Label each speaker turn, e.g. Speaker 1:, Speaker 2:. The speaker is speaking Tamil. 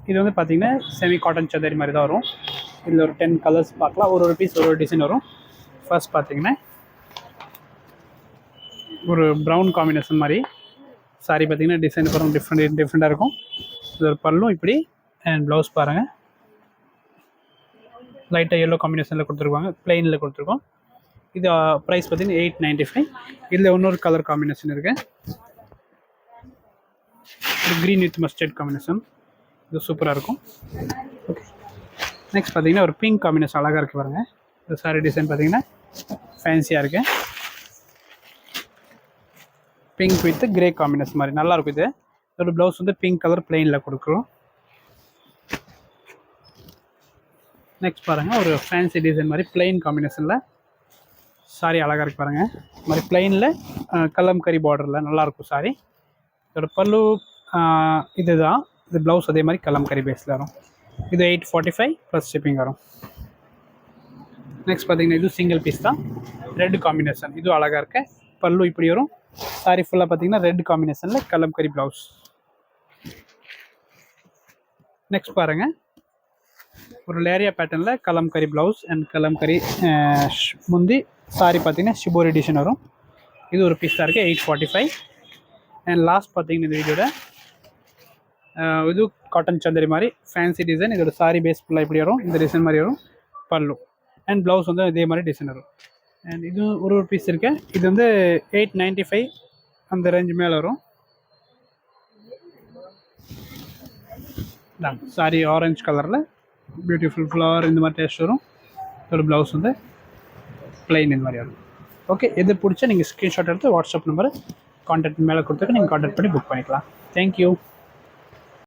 Speaker 1: இது வந்து பார்த்தீங்கன்னா செமி காட்டன் சந்தேரி மாதிரி தான் வரும். இதில் ஒரு 10 கலர்ஸ் பார்க்கலாம். ஒரு பீஸ் ஒரு டிசைன் வரும். ஃபர்ஸ்ட் பார்த்தீங்கன்னா ஒரு ப்ரௌன் காம்பினேஷன் மாதிரி சாரி பார்த்தீங்கன்னா டிசைன் பாருங்கள் டிஃப்ரெண்ட்டாக இருக்கும். இது ஒரு பல்லும் இப்படி அண்ட் ப்ளவுஸ் பாருங்கள் லைட்டாக எல்லோ காம்பினேஷனில் கொடுத்துருக்காங்க, பிளெயினில் கொடுத்துருக்கோம். இது ப்ரைஸ் பார்த்தீங்கன்னா 895. இதில் இன்னொரு கலர் காம்பினேஷன் இருக்குது, ஒரு க்ரீன் வித் மஸ்டர்ட் காம்பினேஷன். இது சூப்பராக இருக்கும். ஓகே, நெக்ஸ்ட் பார்த்தீங்கன்னா ஒரு பிங்க் காம்பினேஷன் அழகாக இருக்குது பாருங்கள். இந்த சாரி டிசைன் பார்த்தீங்கன்னா ஃபேன்சியாக இருக்குது, பிங்க் வித் கிரே காம்பினேஷன் மாதிரி நல்லாயிருக்கும். இது ஒரு ப்ளவுஸ் வந்து பிங்க் கலர் பிளெயினில் கொடுக்குறோம். நெக்ஸ்ட் பாருங்கள் ஒரு ஃபேன்சி டிசைன் மாதிரி பிளெயின் காம்பினேஷனில் சாரி அழகாக இருக்குது பாருங்கள். இது மாதிரி பிளெயினில் கலம்கரி பார்டரில் நல்லாயிருக்கும் சாரி. இதோட பல்லு இது தான். இது ப்ளவுஸ் அதே மாதிரி கலம்கரி பேஸில் வரும். இது 845 ப்ளஸ் ஷிப்பிங் வரும். நெக்ஸ்ட் பார்த்தீங்கன்னா இது சிங்கிள் பீஸ் தான், ரெட் காம்பினேஷன். இதுவும் அழகாக இருக்குது. பல்லு இப்படி வரும். சாரி ஃபுல்லாக பார்த்தீங்கன்னா ரெட் காம்பினேஷனில் கலம்கரி ப்ளவுஸ். நெக்ஸ்ட் பாருங்கள் ஒரு லேரியா பேட்டர்னில் கலம்கரி ப்ளவுஸ் அண்ட் கலம்கரி முந்தி சாரி பார்த்தீங்கன்னா ஷிபோரி டிசைன் வரும். இது ஒரு பீஸ் தான் இருக்குது 845. அண்ட் லாஸ்ட் பார்த்தீங்கன்னா இந்த வீடியோட இது காட்டன் சந்தரி மாதிரி ஃபேன்சி டிசைன். இதோட சாரி பேஸ் ஃபுல்லாக இப்படி வரும், இந்த டிசைன் மாதிரி வரும் பல்லு. அண்ட் ப்ளவுஸ் வந்து இதே மாதிரி டிசைன் வரும். அண்ட் இது ஒரு பீஸ் இருக்குது. இது வந்து 895 அந்த ரேஞ்சு மேலே வரும். சாரி ஆரஞ்சு கலரில் பியூட்டிஃபுல் ஃப்ளவர் இந்த மாதிரி டேஸ்ட் வரும். ஒரு ப்ளவுஸ் வந்து பிளெயின் இந்த மாதிரி வரும். ஓகே, எது பிடிச்சா நீங்கள் ஸ்க்ரீன்ஷாட் எடுத்து வாட்ஸ்அப் நம்பர் கான்டாக்ட் மேலே கொடுத்துட்டு நீங்கள் கான்டாக்ட் பண்ணி புக் பண்ணிக்கலாம். தேங்க்யூ.